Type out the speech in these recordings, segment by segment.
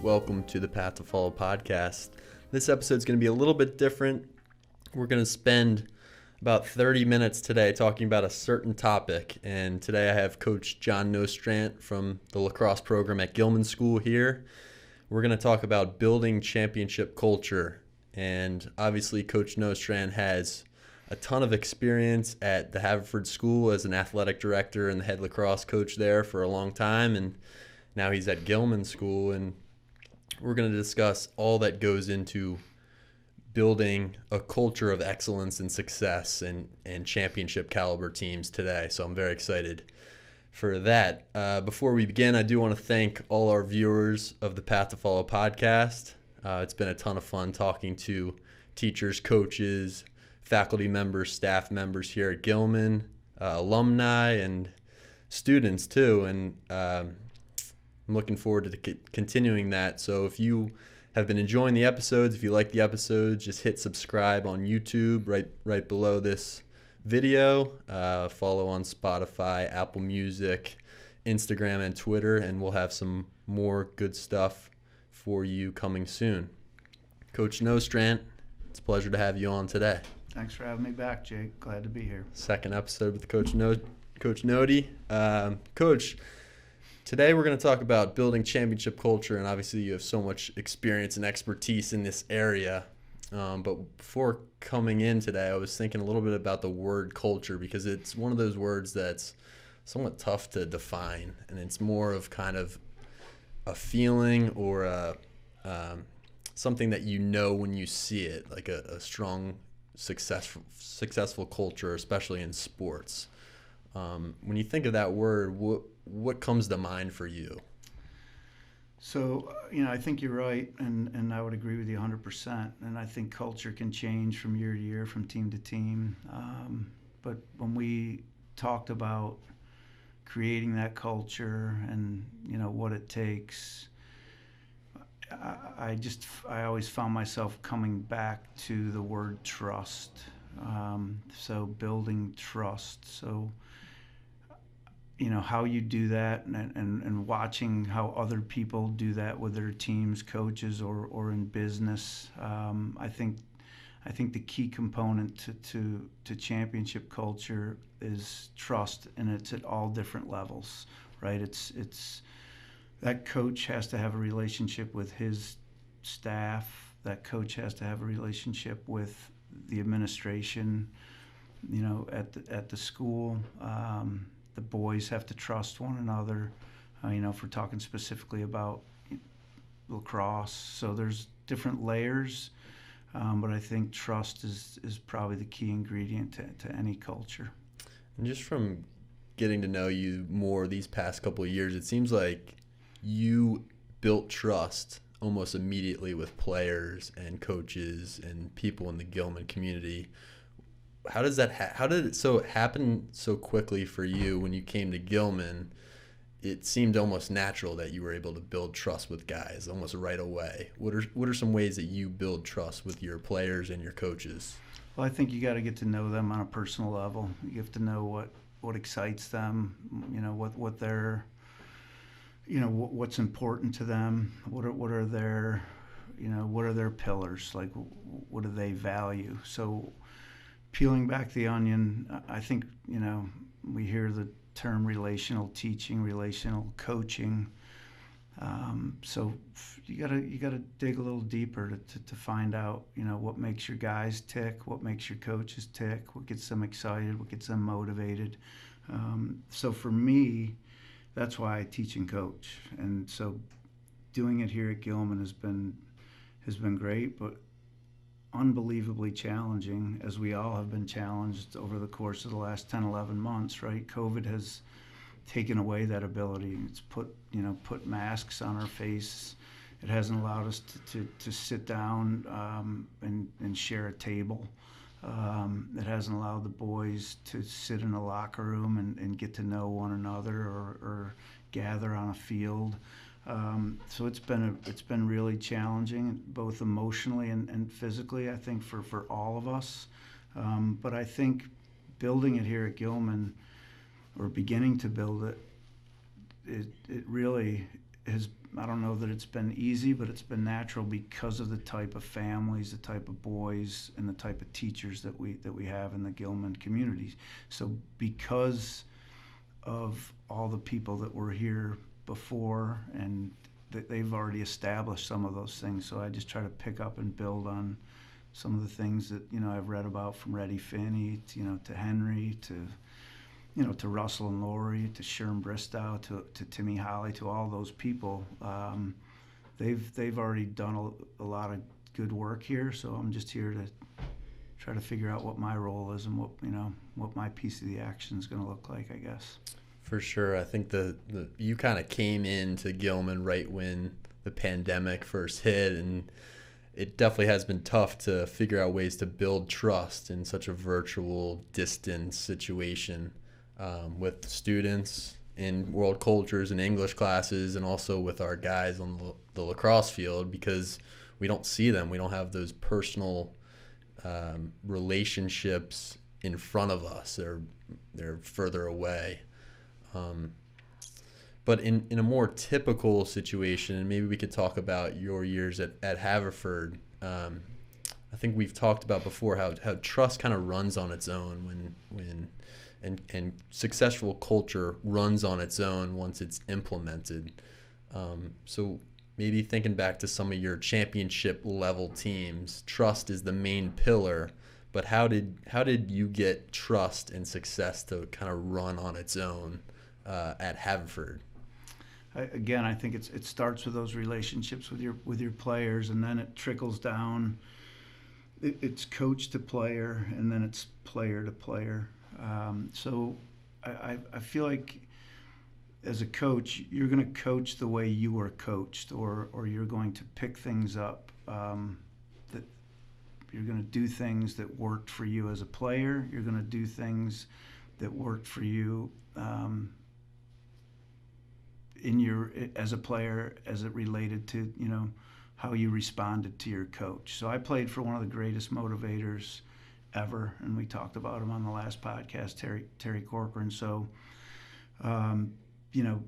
Welcome to the Path to Follow podcast. This episode is going to be a little bit different. We're going to spend about 30 minutes today talking about a certain topic. And today I have Coach John Nostrant from the lacrosse program at Gilman School here. We're going to talk about building championship culture. And obviously Coach Nostrant has a ton of experience at the Haverford School as an athletic director and the head lacrosse coach there for a long time. And now he's at Gilman School, and we're going to discuss all that goes into building a culture of excellence and success and championship caliber teams today. So I'm very excited for that. Before we begin, I do want to thank all our viewers of the Path to Follow podcast. It's been a ton of fun talking to teachers, coaches, faculty members, staff members here at Gilman, alumni, and students too. And I'm looking forward to continuing that. So if you have been enjoying the episodes, if you like the episodes, just hit subscribe on YouTube right below this video. Follow on Spotify, Apple Music, Instagram, and Twitter, and we'll have some more good stuff for you coming soon. Coach Nostrant, it's a pleasure to have you on today. Thanks for having me back, Jake. Glad to be here. Second episode with Coach Nody. Coach, today we're going to talk about building championship culture, and obviously you have so much experience and expertise in this area. But before coming in today, I was thinking a little bit about the word culture, because it's one of those words that's somewhat tough to define, and it's more of kind of a feeling or something that you know when you see it, like a strong, successful culture, especially in sports. When you think of that word, what comes to mind for you? So, I think you're right, and I would agree with you 100%. And I think culture can change from year to year, from team to team. But when we talked about creating that culture and, what it takes, I always found myself coming back to the word trust. So building trust. So, how you do that and watching how other people do that with their teams, coaches, or in business. I think the key component to championship culture is trust, and it's at all different levels, right? It's that coach has to have a relationship with his staff. That coach has to have a relationship with the administration, at the school. The boys have to trust one another, if we're talking specifically about lacrosse. So there's different layers, but I think trust is probably the key ingredient to any culture. And just from getting to know you more these past couple of years, it seems like you built trust almost immediately with players and coaches and people in the Gilman community. How did it happen so quickly for you when you came to Gilman? It seemed almost natural that you were able to build trust with guys almost right away. What are some ways that you build trust with your players and your coaches? Well, I think you got to get to know them on a personal level. You have to know what excites them, what they're, what's important to them. What are their pillars? Like, what do they value? So, peeling back the onion, I think, we hear the term relational teaching, relational coaching. So you gotta dig a little deeper to find out, what makes your guys tick, what makes your coaches tick, what gets them excited, what gets them motivated. So for me, that's why I teach and coach. And so doing it here at Gilman has been great, but unbelievably challenging, as we all have been challenged over the course of the last 10, 11 months, right? COVID has taken away that ability. It's put masks on our face. It hasn't allowed us to sit down and share a table. It hasn't allowed the boys to sit in a locker room and get to know one another or gather on a field. So it's been really challenging, both emotionally and physically, I think, for all of us. But I think building it here at Gilman, or beginning to build it, it really has I don't know that it's been easy, but it's been natural because of the type of families, the type of boys, and the type of teachers that we have in the Gilman communities. So because of all the people that were here before, and that they've already established some of those things, so I just try to pick up and build on some of the things that I've read about, from Reddy Finney to Henry to Russell and Lori, to Sherm Bristow, to Timmy Holly, to all those people. They've already done a lot of good work here, so I'm just here to try to figure out what my role is and what my piece of the action is going to look like, I guess. For sure. I think you kind of came into Gilman right when the pandemic first hit, and it definitely has been tough to figure out ways to build trust in such a virtual distance situation. With students in world cultures and English classes, and also with our guys on the lacrosse field, because we don't see them. We don't have those personal relationships in front of us. They're further away. But in a more typical situation, and maybe we could talk about your years at Haverford, I think we've talked about before how trust kind of runs on its own and successful culture runs on its own once it's implemented. So maybe thinking back to some of your championship level teams, trust is the main pillar, but how did you get trust and success to kind of run on its own at Haverford? Again, I think it starts with those relationships with your players, and then it trickles down. It's coach to player, and then it's player to player. So I feel like as a coach, you're going to coach the way you were coached, or you're going to pick things up that you're going to do things that worked for you as a player. You're going to do things that worked for you as a player, as it related to how you responded to your coach. So I played for one of the greatest motivators ever, and we talked about him on the last podcast, Terry Corcoran. So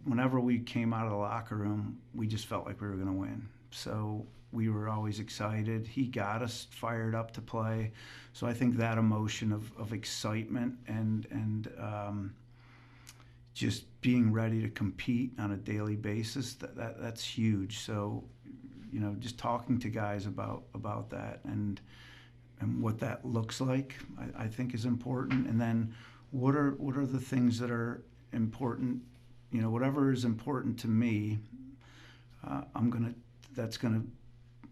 whenever we came out of the locker room, we just felt like we were going to win. So we were always excited. He got us fired up to play. So I think that emotion of excitement and just being ready to compete on a daily basis, that's huge. So just talking to guys about that and what that looks like, I think is important. And then what are the things that are important? Whatever is important to me, that's gonna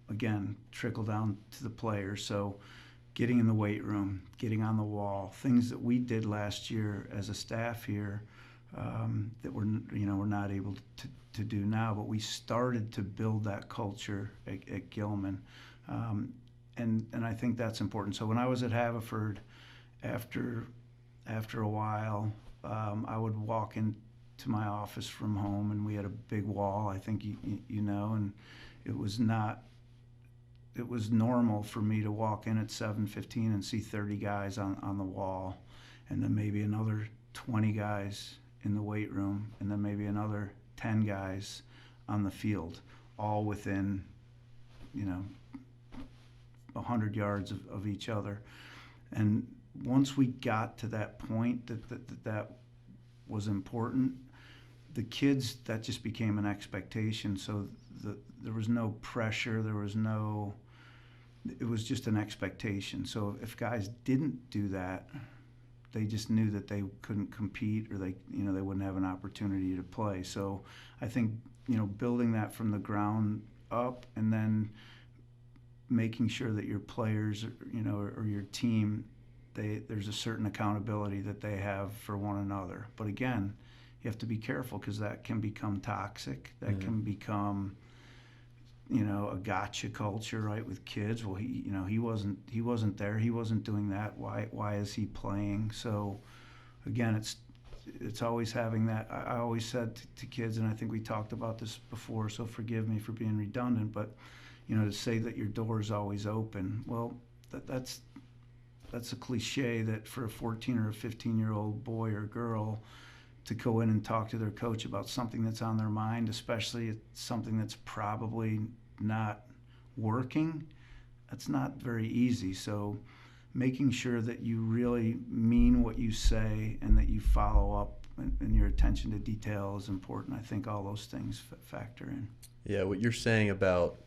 again trickle down to the players. So getting in the weight room, getting on the wall, things that we did last year as a staff here that we're not able to do now, but we started to build that culture at Gilman. And I think that's important. So when I was at Haverford, after a while, I would walk into my office from home, and we had a big wall, I think and it was normal for me to walk in at 7:15 and see 30 guys on the wall, and then maybe another 20 guys in the weight room, and then maybe another 10 guys on the field, all within 100 yards of each other. And once we got to that point that was important, the kids, that just became an expectation. So there was no pressure, it was just an expectation. So if guys didn't do that, they just knew that they couldn't compete, or they wouldn't have an opportunity to play. So I think building that from the ground up, and then making sure that your players or your team, there's a certain accountability that they have for one another. But again, you have to be careful, because that can become toxic. That can become a gotcha culture, right, with kids. Well, he wasn't there, he wasn't doing that, why is he playing? So again, it's always having that. I always said to kids, and I think we talked about this before, so forgive me for being redundant, but to say that your door is always open, well, that's a cliche that for a 14 or a 15-year-old boy or girl to go in and talk to their coach about something that's on their mind, especially something that's probably not working, that's not very easy. So making sure that you really mean what you say and that you follow up and your attention to detail is important. I think all those things factor in. Yeah, what you're saying about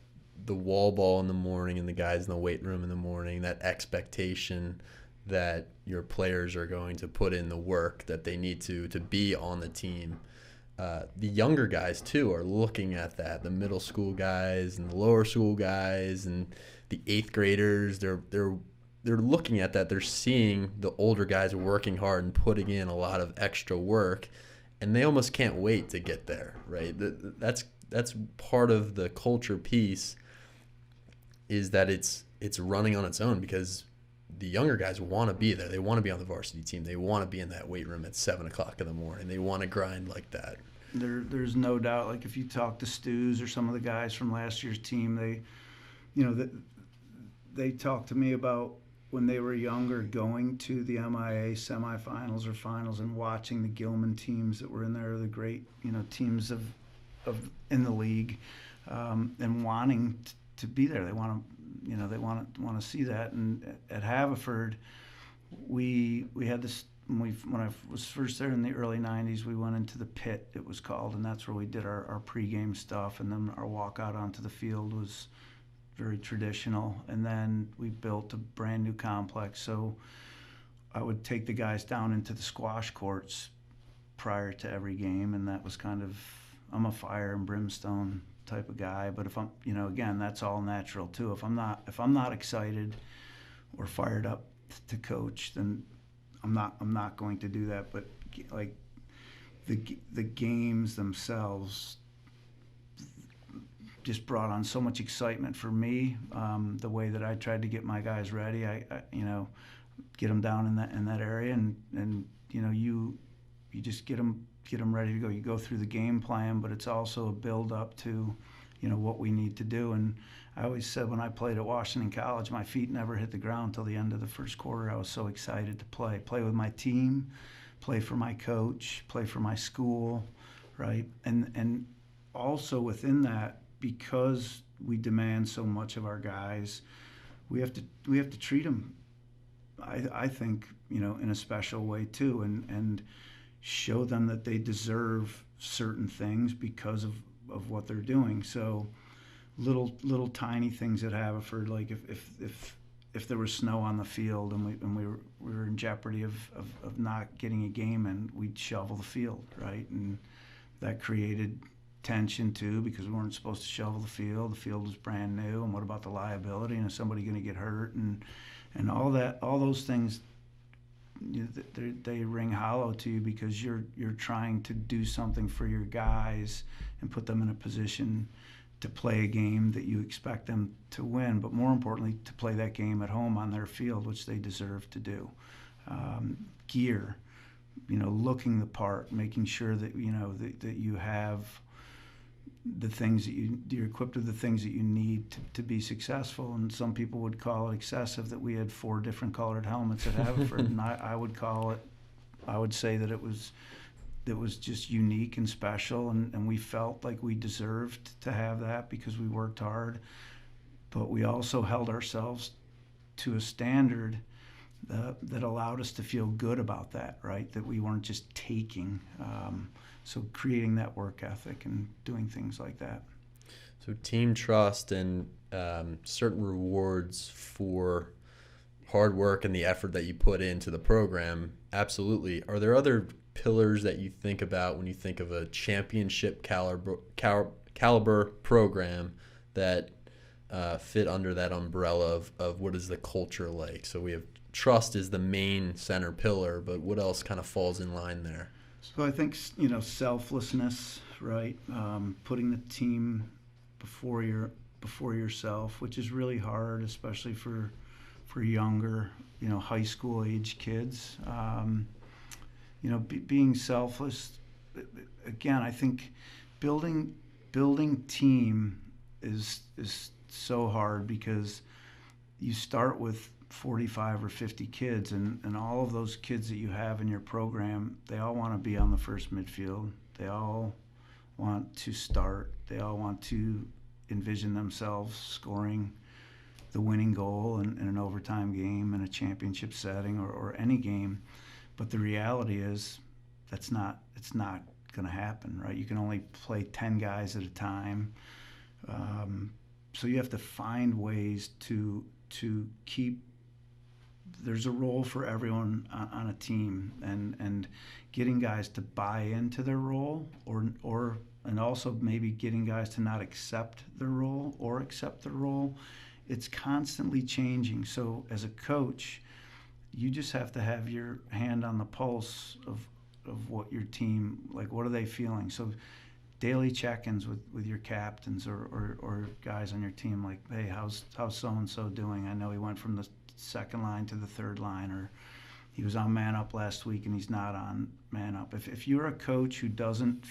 the wall ball in the morning and the guys in the weight room in the morning, that expectation that your players are going to put in the work that they need to be on the team. The younger guys, too, are looking at that. The middle school guys and the lower school guys and the 8th graders, they're looking at that. They're seeing the older guys working hard and putting in a lot of extra work, and they almost can't wait to get there, right? That's part of the culture piece, is that it's running on its own, because the younger guys want to be there. They want to be on the varsity team. They want to be in that weight room at 7 o'clock in the morning. They want to grind like that. There's no doubt. Like if you talk to Stews or some of the guys from last year's team, they talk to me about when they were younger going to the MIA semifinals or finals and watching the Gilman teams that were in there, the great teams of in the league, and wanting to be there. They want to see that. And at Haverford, we had this. When I was first there in the early 90s, we went into the pit, it was called, and that's where we did our pregame stuff. And then our walk out onto the field was very traditional. And then we built a brand new complex. So I would take the guys down into the squash courts prior to every game, and that was kind of, I'm a fire and brimstone type of guy. But if I'm, again, that's all natural too. If I'm not excited or fired up to coach, then I'm not going to do that. But like the games themselves just brought on so much excitement for me. The way that I tried to get my guys ready, I get them down in that area, and you just get them ready to go. You go through the game plan, but it's also a build up to what we need to do. And I always said when I played at Washington College, my feet never hit the ground until the end of the first quarter. I was so excited to play with my team, play for my coach, play for my school, right? And also within that, because we demand so much of our guys, we have to treat them, I think, in a special way too, and show them that they deserve certain things because of what they're doing. So little tiny things at Haverford, like if there was snow on the field and we were in jeopardy of not getting a game in, we'd shovel the field, right? And that created tension too, because we weren't supposed to shovel the field. The field was brand new, and what about the liability, and is somebody going to get hurt, and all those things, they ring hollow to you, because you're trying to do something for your guys and put them in a position to play a game that you expect them to win, but more importantly, to play that game at home on their field, which they deserve to do. Gear, looking the part, making sure that that you have the things that you're equipped with, the things that you need to be successful. And some people would call it excessive that we had 4 different colored helmets at Haverford, and I would say that it was just unique and special, and we felt like we deserved to have that because we worked hard. But we also held ourselves to a standard that allowed us to feel good about that, right? That we weren't just taking. So creating that work ethic and doing things like that. So team trust and certain rewards for hard work and the effort that you put into the program, absolutely. Are there other pillars that you think about when you think of a championship caliber program that fit under that umbrella of what is the culture like? So we have trust is the main center pillar, but what else kind of falls in line there? So I think selflessness, right? Putting the team before yourself, which is really hard, especially for younger, high school age kids. Being selfless. Again, I think building team is so hard, because you start with 45 or 50 kids, and all of those kids that you have in your program, they all want to be on the first midfield. They all want to start. They all want to envision themselves scoring the winning goal in an overtime game, in a championship setting, or any game. But the reality is it's not going to happen, right? You can only play 10 guys at a time. So you have to find ways to keep. There's a role for everyone on a team, and getting guys to buy into their role, and also maybe getting guys to not accept their role or accept their role. It's constantly changing. So as a coach, you just have to have your hand on the pulse of what your team, like, what are they feeling? So daily check-ins with your captains or guys on your team, like, hey, how's so-and-so doing? I know he went from the second line to the third line, or he was on man up last week and he's not on man up. If you're a coach who doesn't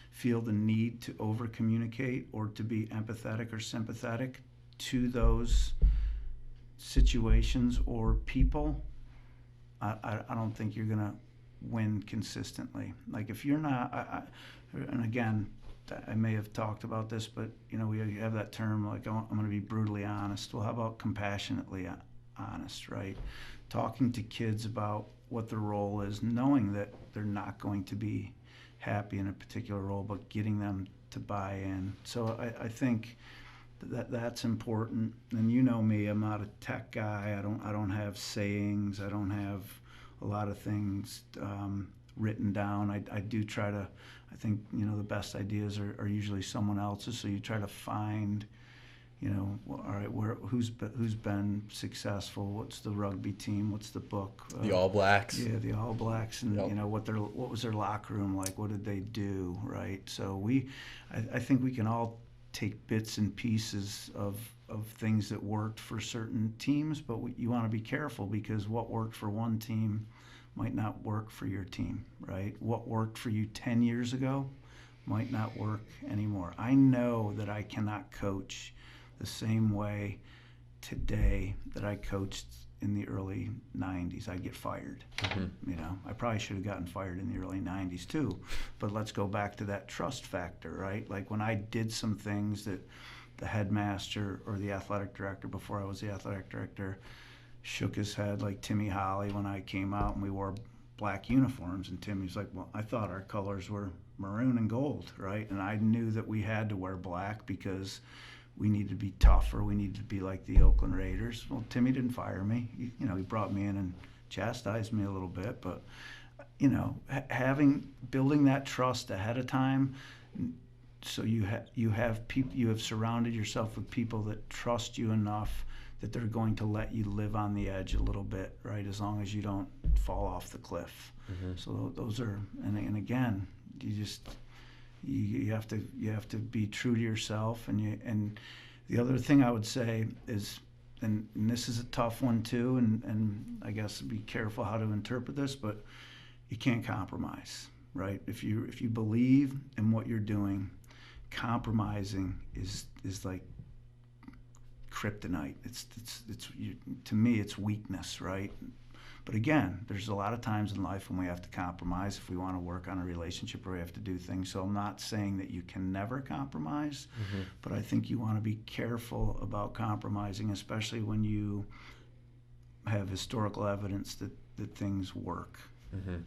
feel the need to over communicate or to be empathetic or sympathetic to those situations or people, I don't think you're gonna win consistently. Like, if you're not, and again, I may have talked about this, but we have that term, like, I'm going to be brutally honest. Well, how about compassionately honest, right? Talking to kids about what their role is, knowing that they're not going to be happy in a particular role, but getting them to buy in. So I think that's important. And me, I'm not a tech guy. I don't have sayings. I don't have a lot of things written down. I do try to. I think the best ideas are usually someone else's. So you try to find, all right, who's been successful? What's the rugby team? What's the book? The All Blacks. Yeah, the All Blacks, and yep. What was their locker room like? What did they do? Right. So I think we can all take bits and pieces of things that worked for certain teams, but you want to be careful, because what worked for one team might not work for your team, right? What worked for you 10 years ago might not work anymore. I know that I cannot coach the same way today that I coached in the early 90s. I'd get fired. Mm-hmm. I probably should have gotten fired in the early 90s too. But let's go back to that trust factor, right? Like, when I did some things that the headmaster or the athletic director, before I was the athletic director, shook his head, like Timmy Holly when I came out and we wore black uniforms, and Timmy's like, well, I thought our colors were maroon and gold, right? And I knew that we had to wear black because we needed to be tougher. We needed to be like the Oakland Raiders. Well, Timmy didn't fire me. He brought me in and chastised me a little bit, but building that trust ahead of time, so you have surrounded yourself with people that trust you enough that they're going to let you live on the edge a little bit, right? As long as you don't fall off the cliff. Mm-hmm. So those are, and again, you have to be true to yourself, and the other thing I would say is, and this is a tough one too, and I guess be careful how to interpret this, but you can't compromise, right? If you believe in what you're doing, compromising is like kryptonite. It's to me, it's weakness, right? But again, there's a lot of times in life when we have to compromise if we want to work on a relationship, or we have to do things. So I'm not saying that you can never compromise, mm-hmm. but I think you want to be careful about compromising, especially when you have historical evidence that things work. Mm-hmm.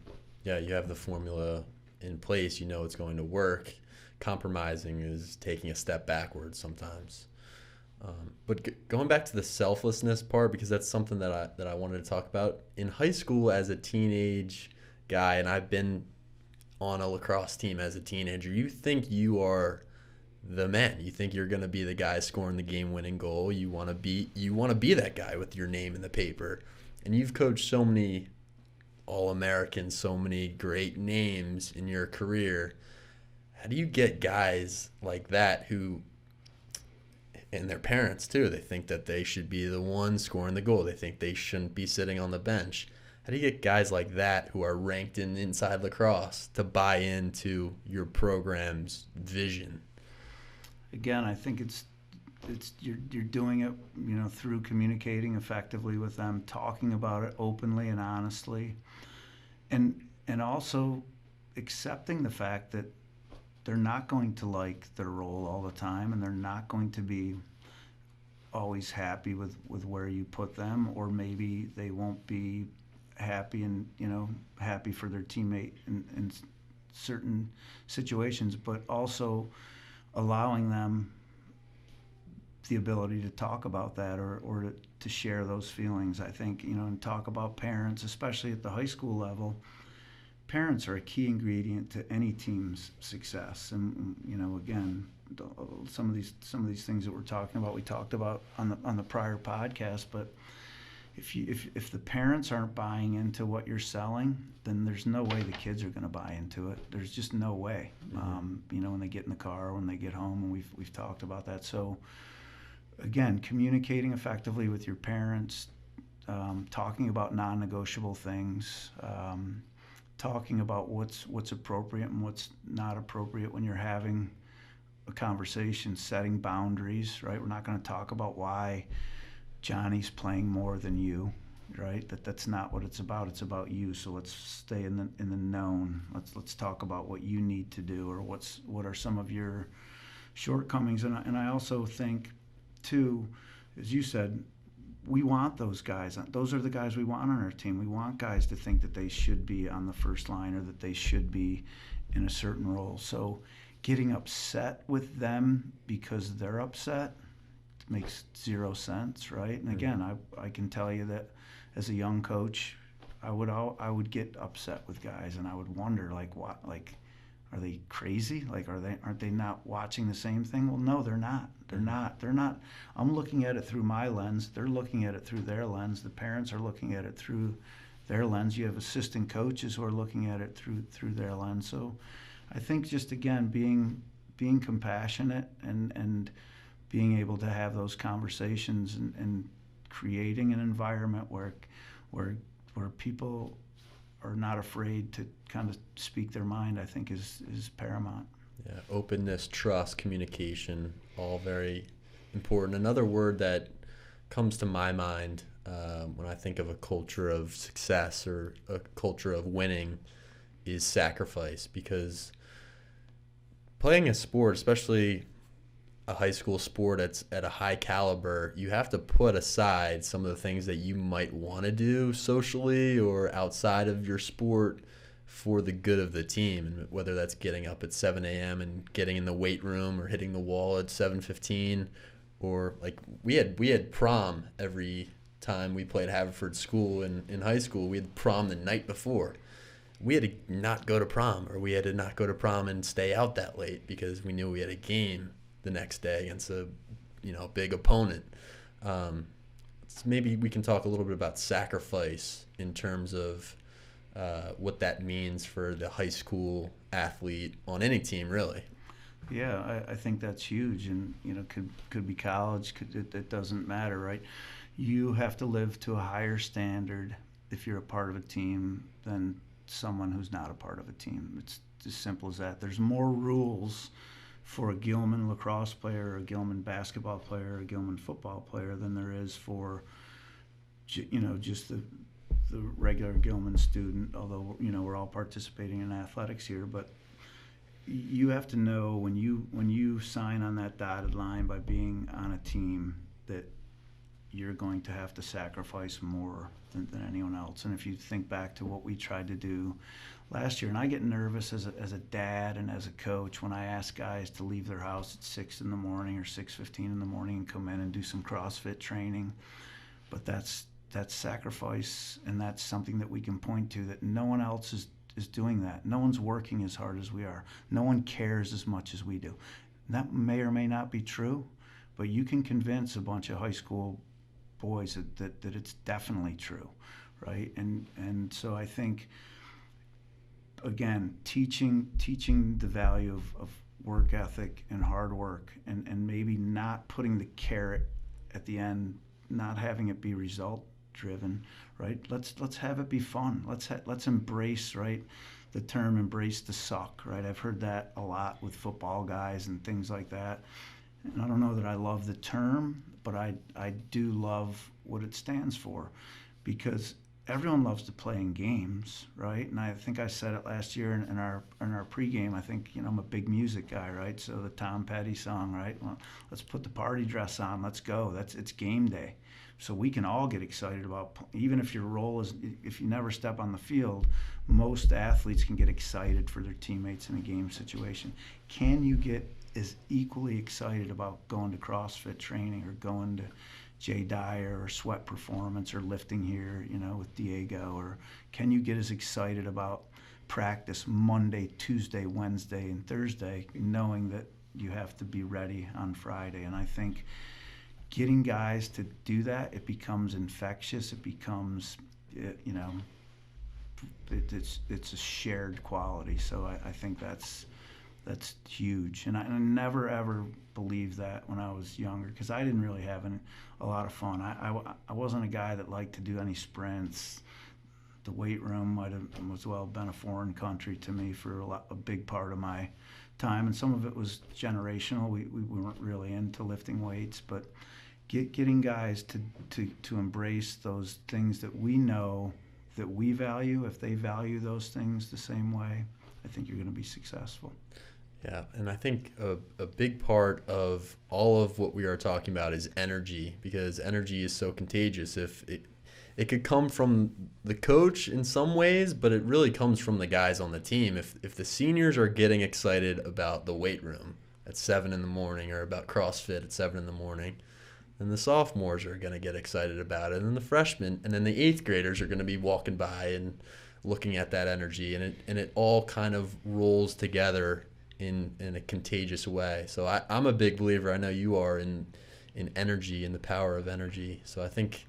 Yeah, you have the formula in place. It's going to work. Compromising is taking a step backwards sometimes. But going back to the selflessness part, because that's something that I wanted to talk about. In high school, as a teenage guy, and I've been on a lacrosse team as a teenager, you think you are the man. You think you're going to be the guy scoring the game-winning goal. You want to be that guy with your name in the paper. And you've coached so many All-Americans, so many great names in your career. How do you get guys like that who, and their parents too, they think that they should be the one scoring the goal. They think they shouldn't be sitting on the bench. How do you get guys like that who are ranked in inside lacrosse to buy into your program's vision? Again, I think it's you're doing it, through communicating effectively with them, talking about it openly and honestly, and also accepting the fact that they're not going to like their role all the time, and they're not going to be always happy with where you put them, or maybe they won't be happy and happy for their teammate in certain situations, but also allowing them the ability to talk about that, or to share those feelings. I think, and talk about parents, especially at the high school level. Parents are a key ingredient to any team's success, and again, some of these things that we're talking about, we talked about on the prior podcast. But if the parents aren't buying into what you're selling, then there's no way the kids are going to buy into it. There's just no way. Mm-hmm. When they get in the car, when they get home, and we've talked about that. So again, communicating effectively with your parents, talking about non-negotiable things. Talking about what's appropriate and what's not appropriate when you're having a conversation, setting boundaries, right? We're not going to talk about why Johnny's playing more than you, right? That's not what it's about. It's about you. So let's stay in the known. Let's talk about what you need to do, or what are some of your shortcomings. And I also think, too, as you said, we want those guys. Those are the guys we want on our team. We want guys to think that they should be on the first line, or that they should be in a certain role. So getting upset with them because they're upset makes zero sense, right? And again, I can tell you that as a young coach, I would get upset with guys, and I would wonder, what, are they crazy? Aren't they not watching the same thing? Well, no, they're not. They're not. I'm looking at it through my lens. They're looking at it through their lens. The parents are looking at it through their lens. You have assistant coaches who are looking at it through their lens. So I think, just again, being compassionate and being able to have those conversations, and creating an environment where people are not afraid to kind of speak their mind, I think is paramount. Yeah, openness, trust, communication, all very important. Another word that comes to my mind when I think of a culture of success or a culture of winning is sacrifice, because playing a sport, especially a high school sport that's at a high caliber, you have to put aside some of the things that you might want to do socially or outside of your sport for the good of the team. And whether that's getting up at 7 a.m. and getting in the weight room, or hitting the wall at 7:15, or we had prom every time we played Haverford School in high school. We had prom the night before. We had to not go to prom, or we had to not go to prom and stay out that late because we knew we had a game the next day against a big opponent. Maybe we can talk a little bit about sacrifice in terms of what that means for the high school athlete on any team, really. Yeah, I think that's huge, and could be college. It doesn't matter, right? You have to live to a higher standard if you're a part of a team than someone who's not a part of a team. It's as simple as that. There's more rules for a Gilman lacrosse player, a Gilman basketball player, a Gilman football player than there is for just the regular Gilman student. Although we're all participating in athletics here, but you have to know when you sign on that dotted line by being on a team that you're going to have to sacrifice more than anyone else. And if you think back to what we tried to do last year, and I get nervous as a dad and as a coach when I ask guys to leave their house at 6 in the morning or 6:15 in the morning and come in and do some CrossFit training. But that's sacrifice, and that's something that we can point to, that no one else is doing that. No one's working as hard as we are. No one cares as much as we do. And that may or may not be true, but you can convince a bunch of high school boys that it's definitely true, right? And so I think, again, teaching the value of work ethic and hard work, and maybe not putting the carrot at the end, not having it be result driven, right? Let's have it be fun. Let's embrace, right, the term embrace the suck, right? I've heard that a lot with football guys and things like that. And I don't know that I love the term, but I do love what it stands for, because everyone loves to play in games, right? And I think I said it last year in our pregame. I think, I'm a big music guy, right? So the Tom Petty song, right? Well, let's put the party dress on. Let's go. It's game day. So we can all get excited about, even if your role is, if you never step on the field, most athletes can get excited for their teammates in a game situation. Can you get as equally excited about going to CrossFit training or going to Jay Dyer or Sweat Performance or lifting here, with Diego? Or can you get as excited about practice Monday, Tuesday, Wednesday, and Thursday, knowing that you have to be ready on Friday? And I think getting guys to do that, it becomes infectious. It becomes, it's a shared quality. So I think that's huge. And I never ever believed that when I was younger, because I didn't really have a lot of fun. I wasn't a guy that liked to do any sprints. The weight room might have as well been a foreign country to me for a big part of my time, and some of it was generational. We weren't really into lifting weights, but getting guys to embrace those things that we know that we value. If they value those things the same way, I think you're going to be successful. Yeah, and I think a big part of all of what we are talking about is energy, because energy is so contagious. If it could come from the coach in some ways, but it really comes from the guys on the team. If the seniors are getting excited about the weight room at 7 in the morning or about CrossFit at 7 in the morning, then the sophomores are going to get excited about it, and then the freshmen, and then the 8th graders are going to be walking by and looking at that energy, and it all kind of rolls together in a contagious way. So I'm a big believer, I know you are, in energy and the power of energy. So I think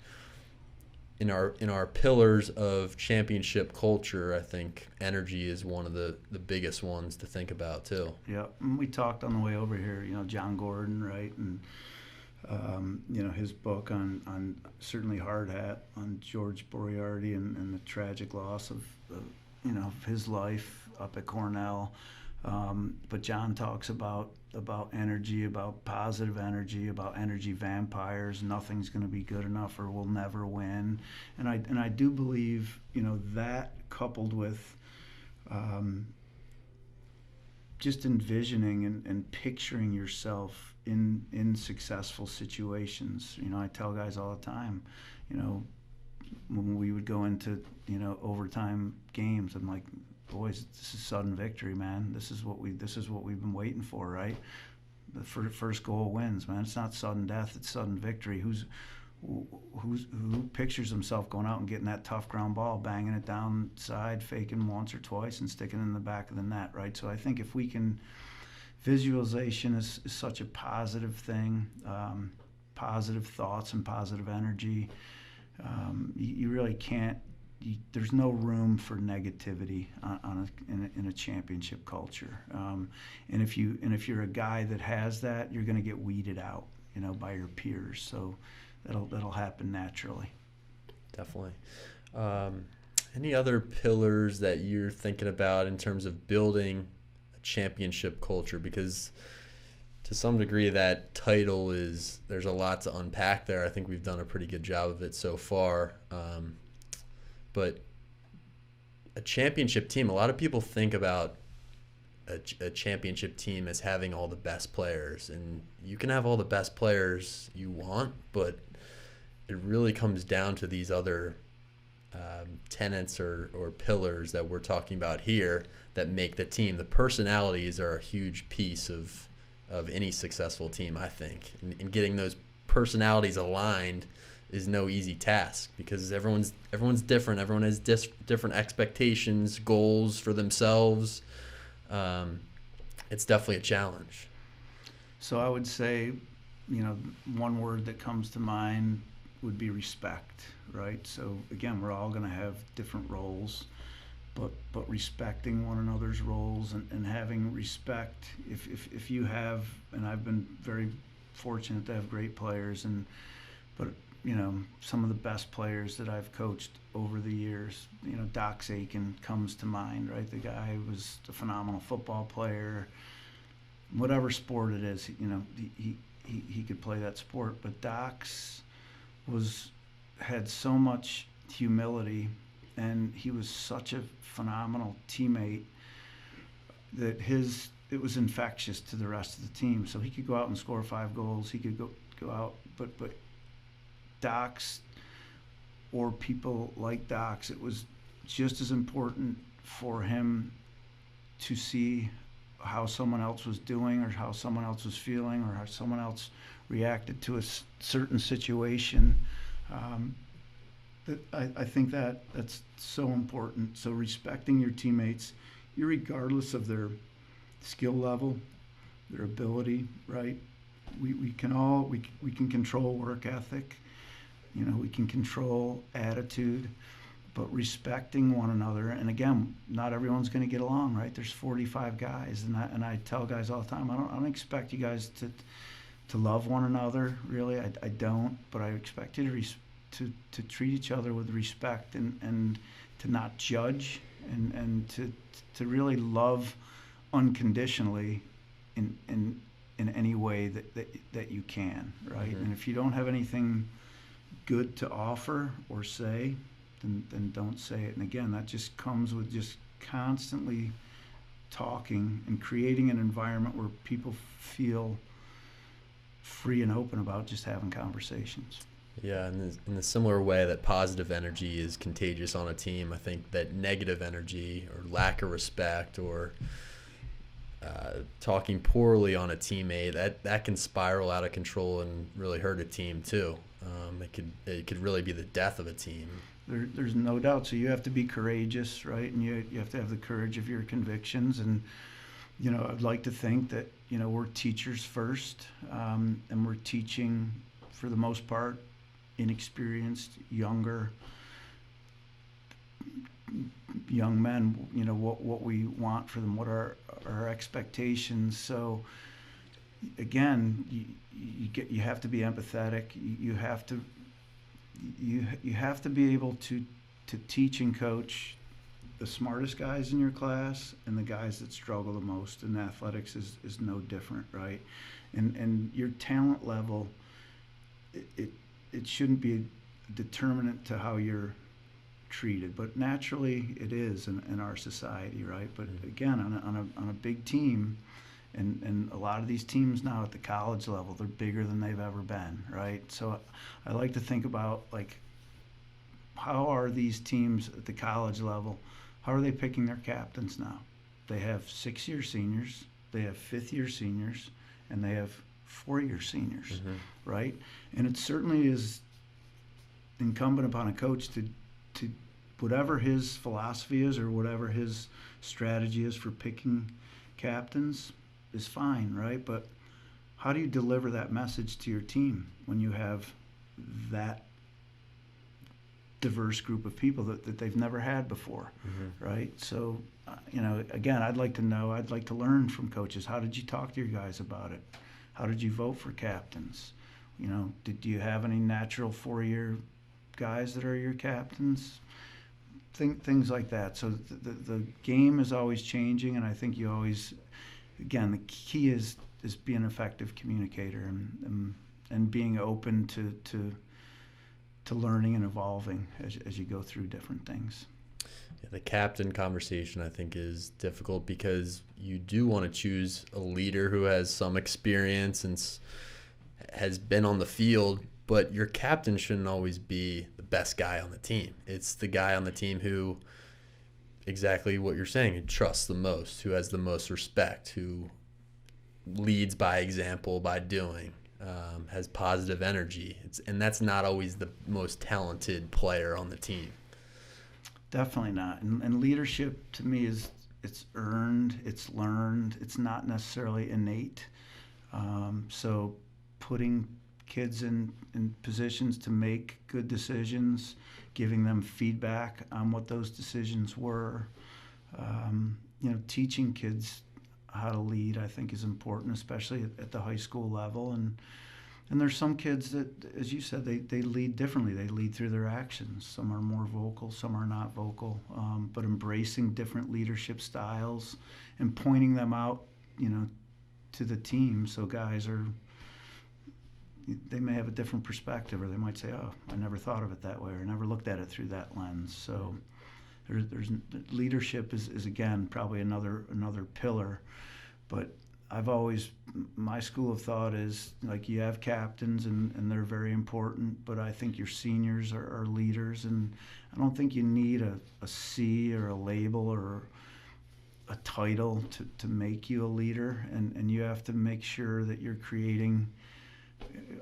in our pillars of championship culture, I think energy is one of the biggest ones to think about too. Yeah, and we talked on the way over here, John Gordon, right? And his book on certainly Hard Hat, on George Moriarty and the tragic loss of his life up at Cornell. But John talks about energy, about positive energy, about energy vampires. Nothing's going to be good enough, or we'll never win. And I do believe that, coupled with just envisioning and picturing yourself in successful situations. I tell guys all the time, when we would go into overtime games, I'm like, boys, this is sudden victory, man. This is what we've been waiting for, right? The first goal wins, man. It's not sudden death; it's sudden victory. Who pictures himself going out and getting that tough ground ball, banging it downside, faking once or twice, and sticking it in the back of the net, right? So I think if we can, visualization is such a positive thing. Positive thoughts and positive energy. You really can't. There's no room for negativity in a championship culture, and if you're a guy that has that, you're going to get weeded out, by your peers. So that'll happen naturally. Definitely. Any other pillars that you're thinking about in terms of building a championship culture? Because to some degree, that title there's a lot to unpack there. I think we've done a pretty good job of it so far. But a championship team, a lot of people think about a championship team as having all the best players. And you can have all the best players you want, but it really comes down to these other tenets or pillars that we're talking about here that make the team. The personalities are a huge piece of any successful team, I think. And getting those personalities aligned is no easy task, because everyone's different. Everyone has different expectations, goals for themselves. It's definitely a challenge. So I would say, one word that comes to mind would be respect, right? So again, we're all going to have different roles, but respecting one another's roles and having respect. If you have, and I've been very fortunate to have great players, but some of the best players that I've coached over the years, Doc Sakin comes to mind, right? The guy was a phenomenal football player, whatever sport it is, he could play that sport. But Docs had so much humility, and he was such a phenomenal teammate that it was infectious to the rest of the team. So he could go out and score 5 goals. He could go out, but Docs, or people like Docs, it was just as important for him to see how someone else was doing, or how someone else was feeling, or how someone else reacted to a certain situation. I think that's so important. So respecting your teammates, regardless of their skill level, their ability, right? We can control work ethic, we can control attitude, but respecting one another. And again, not everyone's going to get along, right? There's 45 guys, and I tell guys all the time, I don't expect you guys to love one another, really. I don't, but I expect you to treat each other with respect, and to not judge, and to really love unconditionally in any way that you can, right? Mm-hmm. And if you don't have anything good to offer or say, then don't say it. And again, that just comes with just constantly talking and creating an environment where people feel free and open about just having conversations. Yeah, in the similar way that positive energy is contagious on a team, I think that negative energy or lack of respect or talking poorly on a teammate, that can spiral out of control and really hurt a team too. It could really be the death of a team. There's no doubt. So you have to be courageous, right? And you have to have the courage of your convictions. And I'd like to think that we're teachers first, and we're teaching, for the most part, inexperienced, younger young men, what we want for them, what are our expectations. So again, you have to be empathetic. You have to be able to teach and coach the smartest guys in your class and the guys that struggle the most. And athletics is no different, right? And your talent level, it shouldn't be a determinant to how you're treated, but naturally it is in our society, right? But again, on a big team, and a lot of these teams now at the college level, they're bigger than they've ever been, right? So I like to think about, like, how are these teams at the college level, how are they picking their captains now? They have 6-year seniors, they have 5th-year seniors, and they have 4-year seniors, right? And it certainly is incumbent upon a coach to whatever his philosophy is, or whatever his strategy is for picking captains, is fine, right? But how do you deliver that message to your team when you have that diverse group of people that they've never had before, right? So, again, I'd like to learn from coaches. How did you talk to your guys about it? How did you vote for captains? Did you have any natural 4-year guys that are your captains? Things like that. So the game is always changing, and I think you always, again, the key is being an effective communicator and being open to learning and evolving as you go through different things. Yeah, the captain conversation, I think, is difficult because you do want to choose a leader who has some experience and has been on the field, but your captain shouldn't always be the best guy on the team. It's the guy on the team who, exactly what you're saying, who trusts the most, who has the most respect, who leads by example, by doing, has positive energy. And that's not always the most talented player on the team. Definitely not. And leadership, to me, it's earned, it's learned, it's not necessarily innate. So putting kids in positions to make good decisions, giving them feedback on what those decisions were, teaching kids how to lead, I think, is important, especially at the high school level. And there's some kids that, as you said, they lead differently. They lead through their actions. Some are more vocal, some are not vocal, but embracing different leadership styles and pointing them out, to the team. So guys they may have a different perspective, or they might say, oh, I never thought of it that way, or never looked at it through that lens. So there's leadership is again probably another pillar. But my school of thought is, like, you have captains and they're very important, but I think your seniors are leaders, and I don't think you need a C or a label or a title to make you a leader, and you have to make sure that you're creating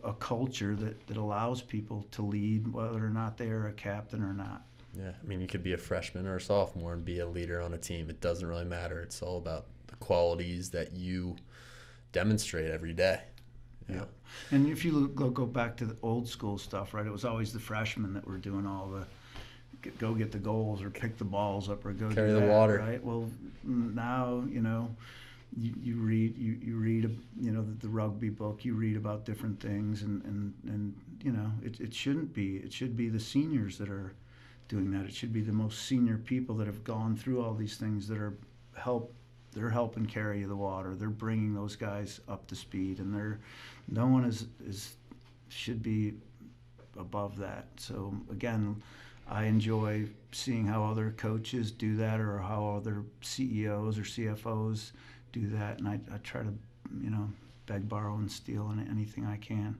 a culture that allows people to lead, whether or not they are a captain or not. Yeah, I mean, you could be a freshman or a sophomore and be a leader on a team. It doesn't really matter. It's all about the qualities that you demonstrate every day. Yeah. And if you go back to the old school stuff, right, it was always the freshmen that were doing all the go get the goals or pick the balls up or go carry do the that, water. Right? Well, now, you read the rugby book, you read about different things, and it shouldn't be. It should be the seniors that are doing that. It should be the most senior people that have gone through all these things that they're helping carry the water. They're bringing those guys up to speed, and no one should be above that. So again, I enjoy seeing how other coaches do that, or how other CEOs or CFOs do that, and I try to beg, borrow, and steal anything I can.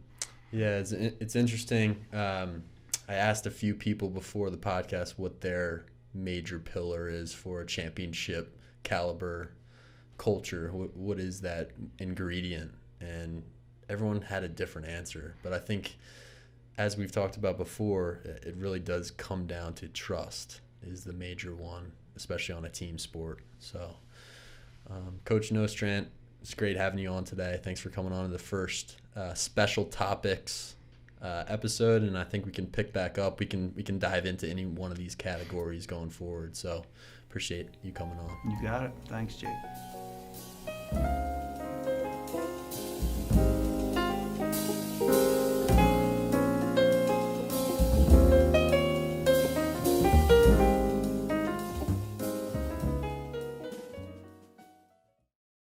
Yeah, it's interesting. I asked a few people before the podcast what their major pillar is for a championship caliber culture. What is that ingredient? And everyone had a different answer. But I think, as we've talked about before, it really does come down to trust is the major one, especially on a team sport. So, Coach Nostrant, it's great having you on today. Thanks for coming on to the first special topics episode, and I think we can pick back up. We can dive into any one of these categories going forward. So appreciate you coming on. You got it. Thanks, Jake.